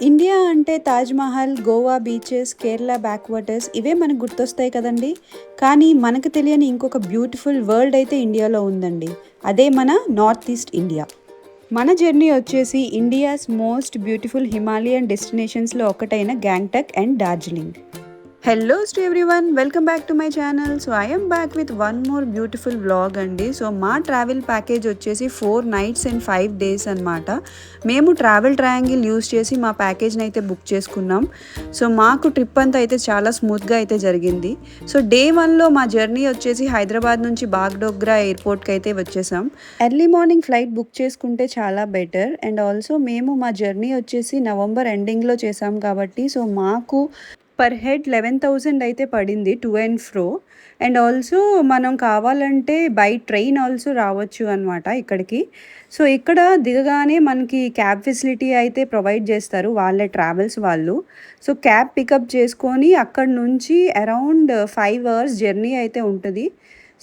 India అంటే Taj Mahal, Goa beaches, Kerala back waters ఇవే మనకు గుర్తొస్తాయి కదండీ! కానీ మనకు తెలియని ఇంకొక బ్యూటిఫుల్ వరల్డ్ అయితే ఇండియాలో ఉందండి. అదే మన నార్త్ ఈస్ట్ ఇండియా. మన జర్నీ వచ్చేసి ఇండియాస్ మోస్ట్ బ్యూటిఫుల్ హిమాలయన్ డెస్టినేషన్స్‌లో ఒకటైన Gangtok and Darjeeling. Hello to everyone, welcome back to my channel. So I am back with one more beautiful vlog అండి. సో మా ట్రావెల్ ప్యాకేజ్ వచ్చేసి 4 నైట్స్ అండ్ 5 డేస్ అనమాట. మేము travel Triangle use చేసి మా ప్యాకేజ్ని అయితే book చేసుకున్నాం. సో మాకు ట్రిప్ అంతా అయితే చాలా స్మూత్గా అయితే జరిగింది. సో డే 1లో మా జర్నీ వచ్చేసి హైదరాబాద్ నుంచి బాగ్డోగ్రా ఎయిర్పోర్ట్కి అయితే వచ్చేసాం. ఎర్లీ మార్నింగ్ ఫ్లైట్ బుక్ చేసుకుంటే చాలా బెటర్. అండ్ ఆల్సో మేము మా జర్నీ వచ్చేసి నవంబర్ ఎండింగ్లో చేసాం కాబట్టి సో మాకు పర్ హెడ్ 11,000 అయితే పడింది to and fro. And also మనం కావాలంటే బై ట్రైన్ ఆల్సో రావచ్చు అనమాట ఇక్కడికి. సో ఇక్కడ దిగగానే మనకి క్యాబ్ ఫెసిలిటీ అయితే ప్రొవైడ్ చేస్తారు వాళ్ళే, ట్రావెల్స్ వాళ్ళు. సో క్యాబ్ పికప్ చేసుకొని అక్కడ నుంచి అరౌండ్ 5 అవర్స్ జర్నీ అయితే ఉంటుంది.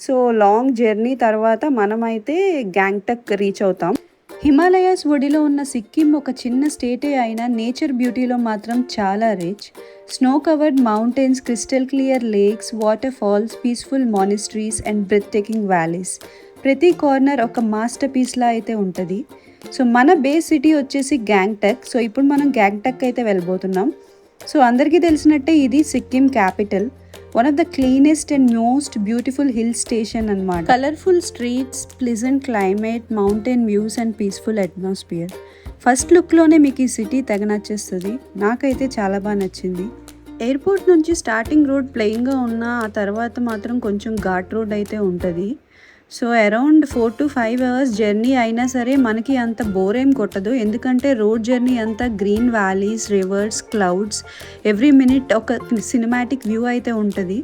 సో లాంగ్ జర్నీ తర్వాత మనమైతే గ్యాంగ్టక్ రీచ్ అవుతాం. హిమాలయాస్ ఒడిలో ఉన్న సిక్కిం ఒక చిన్న స్టేటే అయినా నేచర్ బ్యూటీలో మాత్రం చాలా rich. Snow covered mountains, crystal clear lakes, waterfalls, peaceful monasteries and breathtaking valleys. ప్రతి కార్నర్ ఒక మాస్టర్ పీస్లా అయితే ఉంటుంది. సో మన బేస్ సిటీ వచ్చేసి గ్యాంగ్టక్. సో ఇప్పుడు మనం గ్యాంగ్టక్ అయితే వెళ్ళబోతున్నాం. సో అందరికీ తెలిసినట్టే ఇది Sikkim capital. One of the cleanest and most beautiful hill station అనమాట. Colourful streets, pleasant climate, mountain views and peaceful atmosphere. First లుక్లోనే మీకు ఈ సిటీ తెగ నచ్చేస్తుంది. నాకైతే చాలా బాగా నచ్చింది. ఎయిర్పోర్ట్ నుంచి స్టార్టింగ్ రోడ్ ప్లెయిన్గా ఉన్న ఆ తర్వాత మాత్రం కొంచెం ఘాట్ రోడ్ అయితే ఉంటుంది. So around 4 to 5 hours journey అయినా సరే మనకి అంత బోర్ ఏం కొట్టదు. ఎందుకంటే రోడ్ జర్నీ అంతా green valleys, reverse, clouds, every minute ఒక సినిమాటిక్ వ్యూ అయితే ఉంటుంది.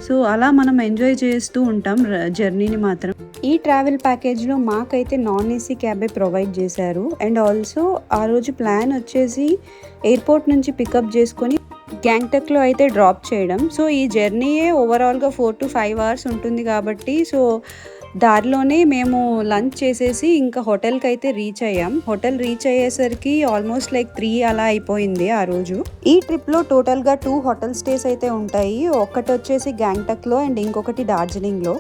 సో అలా మనం ఎంజాయ్ చేస్తూ ఉంటాం జర్నీని మాత్రం. ఈ ట్రావెల్ ప్యాకేజ్లో మాకైతే నాన్ ఏసీ క్యాబే ప్రొవైడ్ చేశారు. అండ్ ఆల్సో ఆ రోజు ప్లాన్ వచ్చేసి ఎయిర్పోర్ట్ నుంచి పికప్ చేసుకొని గ్యాంగ్టక్లో అయితే డ్రాప్ చేయడం. సో ఈ జర్నీయే ఓవరాల్గా 4 to 5 అవర్స్ ఉంటుంది కాబట్టి సో దారిలోనే మేము లంచ్ చేసేసి ఇంకా హోటల్కి అయితే రీచ్ అయ్యాం. హోటల్ రీచ్ అయ్యేసరికి ఆల్మోస్ట్ లైక్ 3 అలా అయిపోయింది ఆ రోజు. ఈ ట్రిప్లో టోటల్గా 2 హోటల్ స్టేస్ అయితే ఉంటాయి. ఒకటి వచ్చేసి గ్యాంగ్టక్లో అండ్ ఇంకొకటి డార్జిలింగ్లో.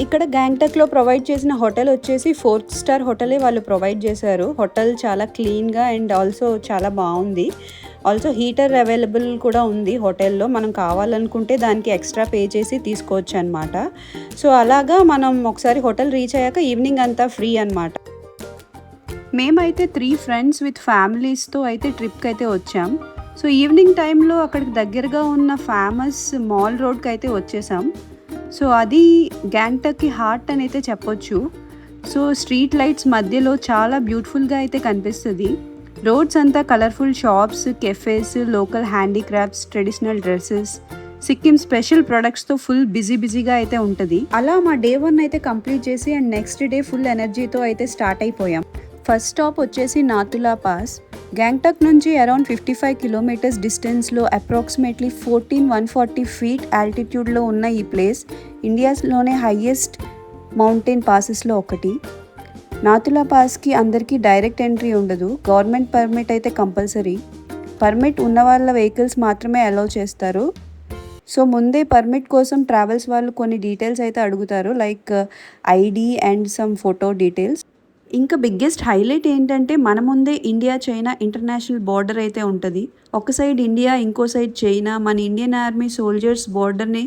ఇక్కడ గ్యాంగ్టక్లో ప్రొవైడ్ చేసిన హోటల్ వచ్చేసి 4th స్టార్ హోటలే వాళ్ళు ప్రొవైడ్ చేశారు. హోటల్ చాలా క్లీన్గా అండ్ ఆల్సో చాలా బాగుంది. ఆల్సో హీటర్ అవైలబుల్ కూడా ఉంది హోటల్లో. మనం కావాలనుకుంటే దానికి ఎక్స్ట్రా పే చేసి తీసుకోవచ్చు అనమాట. సో అలాగా మనం ఒకసారి హోటల్ రీచ్ అయ్యాక ఈవినింగ్ అంతా ఫ్రీ అనమాట. మేమైతే 3 ఫ్రెండ్స్ విత్ ఫ్యామిలీస్తో అయితే ట్రిప్కి అయితే వచ్చాం. సో ఈవినింగ్ టైంలో అక్కడికి దగ్గరగా ఉన్న ఫేమస్ మాల్ రోడ్కి అయితే వచ్చేసాం. సో అది గ్యాంగ్టక్కి హార్ట్ అని అయితే చెప్పొచ్చు. సో స్ట్రీట్ లైట్స్ మధ్యలో చాలా బ్యూటిఫుల్గా అయితే కనిపిస్తుంది. రోడ్స్ అంతా colourful shops, cafes, local handicrafts, traditional dresses, Sikkim special ప్రొడక్ట్స్తో ఫుల్ బిజీగా అయితే ఉంటుంది. అలా మా డే 1 అయితే కంప్లీట్ చేసి అండ్ నెక్స్ట్ డే ఫుల్ ఎనర్జీతో అయితే స్టార్ట్ అయిపోయాం. ఫస్ట్ స్టాప్ వచ్చేసి నాతులా పాస్. గ్యాంగ్టక్ నుంచి అరౌండ్ 55 కిలోమీటర్స్ డిస్టెన్స్లో అప్రాక్సిమేట్లీ 140 ఫీట్ ఆల్టిట్యూడ్లో ఉన్న ఈ ప్లేస్ ఇండియాస్లోనే హైయెస్ట్ మౌంటైన్ పాసెస్లో ఒకటి. నాతులా పాస్కి అందరికీ డైరెక్ట్ ఎంట్రీ ఉండదు. గవర్నమెంట్ పర్మిట్ అయితే కంపల్సరీ. పర్మిట్ ఉన్న వాళ్ళ వెహికల్స్ మాత్రమే అలౌ చేస్తారు. సో ముందే పర్మిట్ కోసం ట్రావెల్స్ వాళ్ళు కొన్ని డీటెయిల్స్ అయితే అడుగుతారు, like ID and some photo details. ఇంకా బిగ్గెస్ట్ హైలైట్ ఏంటంటే మన ముందే ఇండియా చైనా ఇంటర్నేషనల్ బార్డర్ అయితే ఉంటుంది. ఒక సైడ్ ఇండియా, ఇంకో సైడ్ చైనా. మన ఇండియన్ ఆర్మీ సోల్జర్స్ బార్డర్ని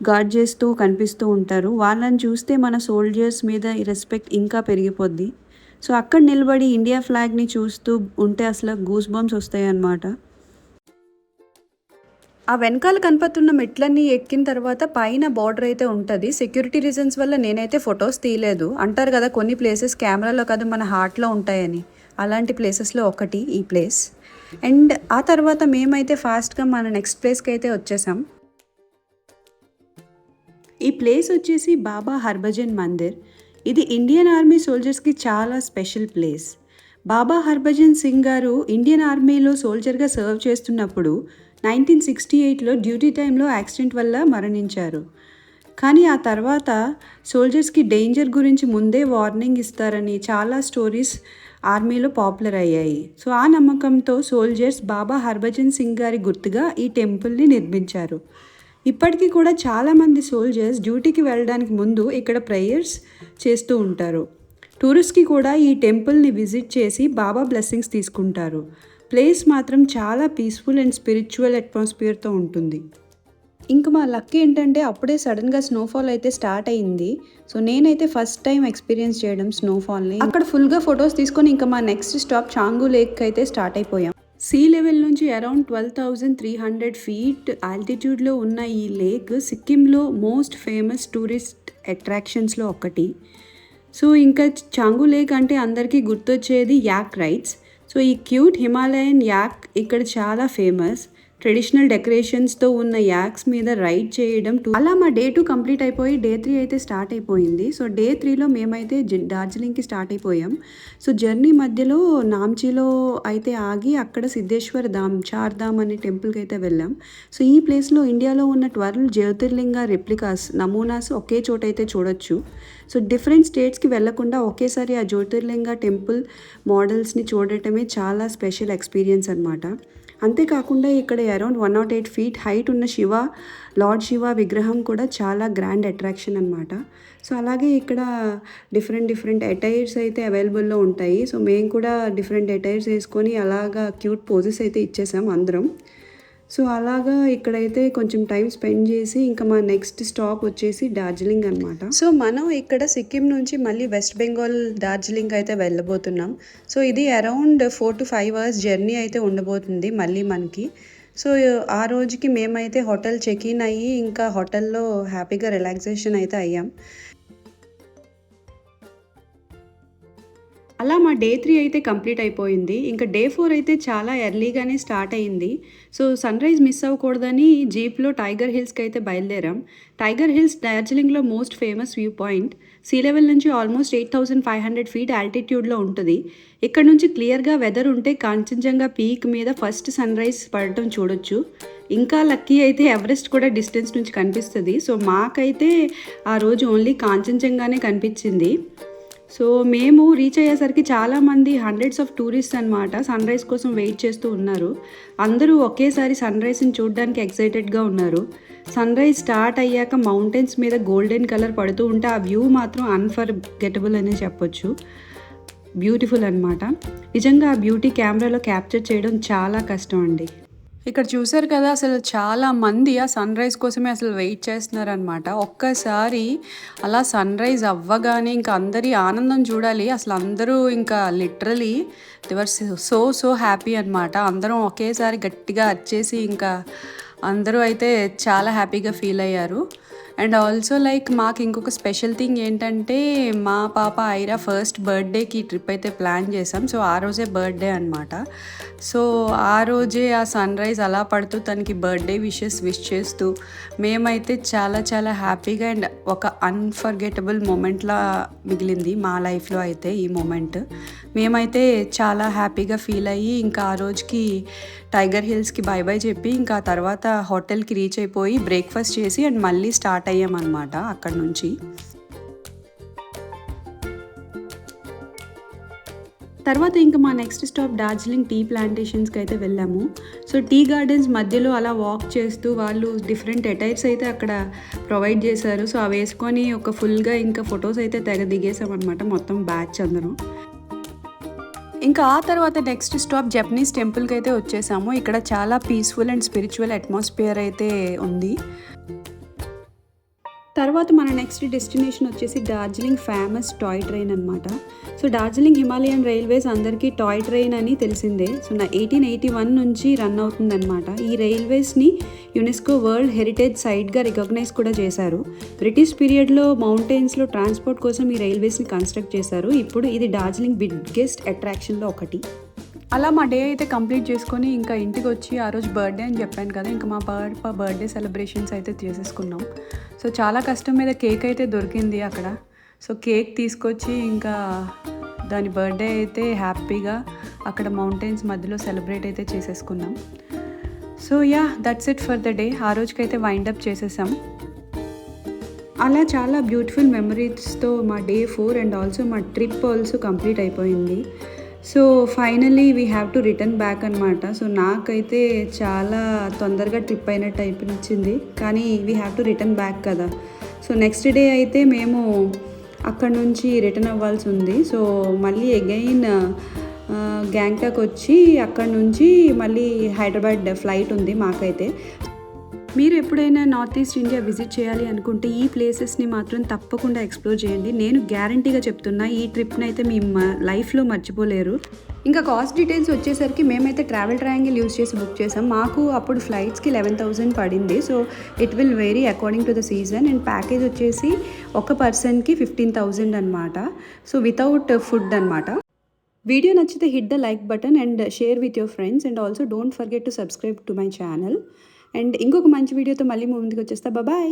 గార్డ్ చేస్తూ కనిపిస్తూ ఉంటారు. వాళ్ళని చూస్తే మన సోల్జర్స్ మీద ఈ రెస్పెక్ట్ ఇంకా పెరిగిపోద్ది. సో అక్కడ నిలబడి ఇండియా ఫ్లాగ్ని చూస్తూ ఉంటే అసలు గూస్ బంప్స్ వస్తాయి అన్నమాట. ఆ వెనకాల కనపడుతున్న మెట్లన్నీ ఎక్కిన తర్వాత పైన బార్డర్ అయితే ఉంటుంది. సెక్యూరిటీ రీజన్స్ వల్ల నేనైతే ఫొటోస్ తీయలేదు. అంటారు కదా కొన్ని ప్లేసెస్ కెమెరాలో కాదు మన హార్ట్లో ఉంటాయని, అలాంటి ప్లేసెస్లో ఒకటి ఈ ప్లేస్. అండ్ ఆ తర్వాత మేమైతే ఫాస్ట్గా మన నెక్స్ట్ ప్లేస్కి అయితే వచ్చేసాం. ఈ ప్లేస్ వచ్చేసి బాబా హర్భజన్ మందిర్. ఇది ఇండియన్ ఆర్మీ సోల్జర్స్కి చాలా స్పెషల్ ప్లేస్. బాబా హర్భజన్ సింగ్ గారు ఇండియన్ ఆర్మీలో సోల్జర్గా సర్వ్ చేస్తున్నప్పుడు 1968లో డ్యూటీ టైంలో యాక్సిడెంట్ వల్ల మరణించారు. కానీ ఆ తర్వాత సోల్జర్స్కి డేంజర్ గురించి ముందే వార్నింగ్ ఇస్తారని చాలా స్టోరీస్ ఆర్మీలో పాపులర్ అయ్యాయి. సో ఆ నమ్మకంతో సోల్జర్స్ బాబా హర్భజన్ సింగ్ గారి గుర్తుగా ఈ టెంపుల్ని నిర్మించారు. ఇప్పటికీ కూడా చాలామంది సోల్జర్స్ డ్యూటీకి వెళ్ళడానికి ముందు ఇక్కడ ప్రేయర్స్ చేస్తూ ఉంటారు. టూరిస్ట్కి కూడా ఈ టెంపుల్ని విజిట్ చేసి బాబా బ్లెస్సింగ్స్ తీసుకుంటారు. ప్లేస్ మాత్రం చాలా పీస్ఫుల్ అండ్ స్పిరిచువల్ అట్మాస్ఫియర్తో ఉంటుంది. ఇంకా మా లక్ ఏంటంటే అప్పుడే సడన్గా స్నోఫాల్ అయితే స్టార్ట్ అయింది. సో నేనైతే ఫస్ట్ టైం ఎక్స్పీరియన్స్ చేయడం స్నోఫాల్ని. అక్కడ ఫుల్గా ఫొటోస్ తీసుకొని ఇంకా మా నెక్స్ట్ స్టాప్ చాంగు లేక్ అయితే స్టార్ట్ అయిపోయాం. సీ లెవెల్ నుంచి అరౌండ్ 12,300 ఫీట్ ఆల్టిట్యూడ్లో ఉన్న ఈ లేక్ సిక్కింలో మోస్ట్ ఫేమస్ టూరిస్ట్ అట్రాక్షన్స్లో ఒకటి. సో ఇంకా చాంగు లేక్ అంటే అందరికీ గుర్తొచ్చేది యాక్ రైడ్స్. సో ఈ క్యూట్ హిమాలయన్ యాక్ ఇక్కడ చాలా ఫేమస్. ట్రెడిషనల్ డెకరేషన్స్తో ఉన్న యాక్స్ మీద రైడ్ చేయడం. అలా మా డే 2 కంప్లీట్ అయిపోయి డే 3 అయితే స్టార్ట్ అయిపోయింది. సో డే 3లో మేమైతే డార్జిలింగ్కి స్టార్ట్ అయిపోయాం. సో జర్నీ మధ్యలో నామ్చీలో అయితే ఆగి అక్కడ సిద్ధేశ్వర్ ధామ్, చార్ధామ్ అనే టెంపుల్కి అయితే వెళ్ళాం. సో ఈ ప్లేస్లో ఇండియాలో ఉన్న 12 జ్యోతిర్లింగ రెప్లికాస్ నమూనాస్ ఒకే చోట అయితే చూడొచ్చు. సో డిఫరెంట్ స్టేట్స్కి వెళ్లకుండా ఒకేసారి ఆ జ్యోతిర్లింగ టెంపుల్ మోడల్స్ని చూడటమే చాలా స్పెషల్ ఎక్స్పీరియన్స్ అనమాట. అంతేకాకుండా ఇక్కడ అరౌండ్ 108 ఫీట్ హైట్ ఉన్న లార్డ్ శివ విగ్రహం కూడా చాలా గ్రాండ్ అట్రాక్షన్ అనమాట. సో అలాగే ఇక్కడ డిఫరెంట్ అటైర్స్ అయితే అవైలబుల్లో ఉంటాయి. సో మేము కూడా డిఫరెంట్ అటైర్స్ వేసుకొని అలాగా క్యూట్ పోజెస్ అయితే ఇచ్చేసాం అందరం. సో అలాగా ఇక్కడైతే కొంచెం టైం స్పెండ్ చేసి ఇంకా మా నెక్స్ట్ స్టాప్ వచ్చేసి డార్జిలింగ్ అనమాట. సో మనం ఇక్కడ సిక్కిం నుంచి మళ్ళీ వెస్ట్ బెంగాల్ డార్జిలింగ్ అయితే వెళ్ళబోతున్నాం. సో ఇది అరౌండ్ 4 to 5 hours జర్నీ అయితే ఉండబోతుంది మళ్ళీ మనకి. సో ఆ రోజుకి మేమైతే హోటల్ చెక్ ఇన్ అయ్యి ఇంకా హోటల్లో హ్యాపీగా రిలాక్సేషన్ అయితే అయ్యాం. అలా మా డే 3 అయితే కంప్లీట్ అయిపోయింది. ఇంకా డే 4 అయితే చాలా ఎర్లీగానే స్టార్ట్ అయింది. సో సన్ రైజ్ మిస్ అవ్వకూడదని జీప్లో టైగర్ హిల్స్కి అయితే బయలుదేరాం. టైగర్ హిల్స్ డార్జిలింగ్లో most famous view point. Sea level నుంచి ఆల్మోస్ట్ 8,500 ఫీట్ ఆల్టిట్యూడ్లో ఉంటుంది. ఇక్కడ నుంచి క్లియర్గా వెదర్ ఉంటే కాంచన్జంగా పీక్ మీద ఫస్ట్ సన్ రైజ్ పడటం చూడొచ్చు. ఇంకా లక్కీ అయితే ఎవరెస్ట్ కూడా డిస్టెన్స్ నుంచి కనిపిస్తుంది. సో మాకైతే ఆ రోజు ఓన్లీ కాంచన్జంగానే కనిపించింది. సో మేము రీచ్ అయ్యేసరికి చాలామంది హండ్రెడ్స్ ఆఫ్ టూరిస్ట్ అనమాట సన్ రైజ్ కోసం వెయిట్ చేస్తూ ఉన్నారు. అందరూ ఒకేసారి సన్ రైజ్ని చూడడానికి ఎక్సైటెడ్గా ఉన్నారు. సన్ రైజ్ స్టార్ట్ అయ్యాక మౌంటైన్స్ మీద గోల్డెన్ కలర్ పడుతూ ఉంటే ఆ వ్యూ మాత్రం అన్ఫర్గెటబుల్ అనే చెప్పొచ్చు. బ్యూటిఫుల్ అనమాట. నిజంగా ఆ బ్యూటీ కెమెరాలో క్యాప్చర్ చేయడం చాలా కష్టం అండి. ఇక్కడ చూసారు కదా, అసలు చాలా మంది ఆ సన్ రైజ్ కోసమే అసలు వెయిట్ చేస్తున్నారనమాట. ఒక్కసారి అలా సన్ రైజ్ అవ్వగానే ఇంకా అందరి ఆనందం చూడాలి. అసలు అందరూ ఇంకా లిటరలీ దివర్ సో హ్యాపీ అనమాట. అందరం ఒకేసారి గట్టిగా అరిచేసి ఇంకా అందరూ అయితే చాలా హ్యాపీగా ఫీల్ అయ్యారు. అండ్ ఆల్సో లైక్ మాకు ఇంకొక స్పెషల్ థింగ్ ఏంటంటే మా పాప ఐరా ఫస్ట్ బర్త్డేకి ట్రిప్ అయితే ప్లాన్ చేసాం. సో ఆ రోజే బర్త్డే అనమాట. సో ఆ రోజే ఆ సన్ రైజ్ అలా పడుతూ తనకి బర్త్డే విష్ చేస్తూ మేమైతే చాలా హ్యాపీగా అండ్ ఒక అన్ఫర్గెటబుల్ మూమెంట్లా మిగిలింది మా లైఫ్లో అయితే ఈ మూమెంట్. మేమైతే చాలా హ్యాపీగా ఫీల్ అయ్యి ఇంకా ఆ రోజుకి టైగర్ హిల్స్కి బై చెప్పి ఇంకా తర్వాత హోటల్కి రీచ్ అయిపోయి బ్రేక్ఫాస్ట్ చేసి అండ్ మళ్ళీ స్టార్ట్ అయ్యామన్నమాట అక్కడ నుంచి. తర్వాత ఇంకా మా నెక్స్ట్ స్టాప్ డార్జిలింగ్ టీ ప్లాంటేషన్స్కి అయితే వెళ్ళాము. సో టీ గార్డెన్స్ మధ్యలో అలా వాక్ చేస్తూ వాళ్ళు డిఫరెంట్ అటైర్స్ అయితే అక్కడ ప్రొవైడ్ చేశారు. సో అవి వేసుకొని ఒక ఫుల్గా ఇంకా ఫొటోస్ అయితే తెగ దిగేసామన్నమాట మొత్తం బ్యాచ్ అందరం. ఇంకా ఆ తర్వాత నెక్స్ట్ స్టాప్ జపనీస్ టెంపుల్కి అయితే వచ్చేసాము. ఇక్కడ చాలా పీస్ఫుల్ అండ్ స్పిరిచువల్ అట్మాస్ఫియర్ అయితే ఉంది. తర్వాత మన నెక్స్ట్ డెస్టినేషన్ వచ్చేసి డార్జిలింగ్ ఫేమస్ టాయ్ ట్రైన్ అనమాట. సో డార్జిలింగ్ హిమాలయన్ రైల్వేస్ అందరికీ టాయ్ ట్రైన్ అని తెలిసిందే. సో 1881 నుంచి రన్ అవుతుందన్నమాట. ఈ రైల్వేస్ని యునెస్కో వరల్డ్ హెరిటేజ్ సైట్గా రికగ్నైజ్ కూడా చేశారు. బ్రిటిష్ పీరియడ్లో మౌంటైన్స్లో ట్రాన్స్పోర్ట్ కోసం ఈ రైల్వేస్ని కన్స్ట్రక్ట్ చేశారు. ఇప్పుడు ఇది డార్జిలింగ్ బిగ్గెస్ట్ అట్రాక్షన్లో ఒకటి. అలా మా డే అయితే కంప్లీట్ చేసుకొని ఇంకా ఇంటికి వచ్చి ఆ రోజు బర్త్డే అని చెప్పాను కదా, ఇంకా మా బర్త్డే సెలబ్రేషన్స్ అయితే చేసేసుకున్నాం. సో చాలా కష్టం మీద కేక్ అయితే దొరికింది అక్కడ. సో కేక్ తీసుకొచ్చి ఇంకా దాని బర్త్డే అయితే హ్యాపీగా అక్కడ మౌంటైన్స్ మధ్యలో సెలబ్రేట్ అయితే చేసేసుకున్నాం. So yeah, that's it for the day. ఆ రోజుకైతే వైండప్ చేసేసాం. అలా చాలా బ్యూటిఫుల్ మెమరీస్తో మా డే 4 అండ్ ఆల్సో మా ట్రిప్ ఆల్సో కంప్లీట్ అయిపోయింది. So finally we have to return back అనమాట. సో నాకైతే చాలా తొందరగా ట్రిప్ అయినట్టు అనిపించింది, కానీ we have to return back కదా. సో నెక్స్ట్ డే అయితే మేము అక్కడ నుంచి రిటర్న్ అవ్వాల్సి ఉంది. సో మళ్ళీ అగైన్ గ్యాంగ్టాక్ వచ్చి అక్కడ నుంచి మళ్ళీ హైదరాబాద్ ఫ్లైట్ ఉంది మాకైతే. మీరు ఎప్పుడైనా నార్త్ ఈస్ట్ ఇండియా విజిట్ చేయాలి అనుకుంటే ఈ ప్లేసెస్ని మాత్రం తప్పకుండా ఎక్స్ప్లోర్ చేయండి. నేను గ్యారంటీగా చెప్తున్నా, ఈ ట్రిప్ని అయితే మీ లైఫ్లో మర్చిపోలేరు. ఇంకా కాస్ట్ డీటెయిల్స్ వచ్చేసరికి మేమైతే ట్రావెల్ ట్రయాంగిల్ యూస్ చేసి బుక్ చేసాం. మాకు అప్పుడు ఫ్లైట్స్కి 11,000 పడింది. So it will vary according to the season. And package వచ్చేసి ఒక పర్సన్కి 15,000 అనమాట. సో వితౌట్ ఫుడ్ అనమాట. వీడియో నచ్చితే hit the like button and share with your friends. And also don't forget to subscribe to my channel. And ఇంకొక మంచి వీడియోతో మళ్ళీ ముందుకు వచ్చేస్తా. బాయ్.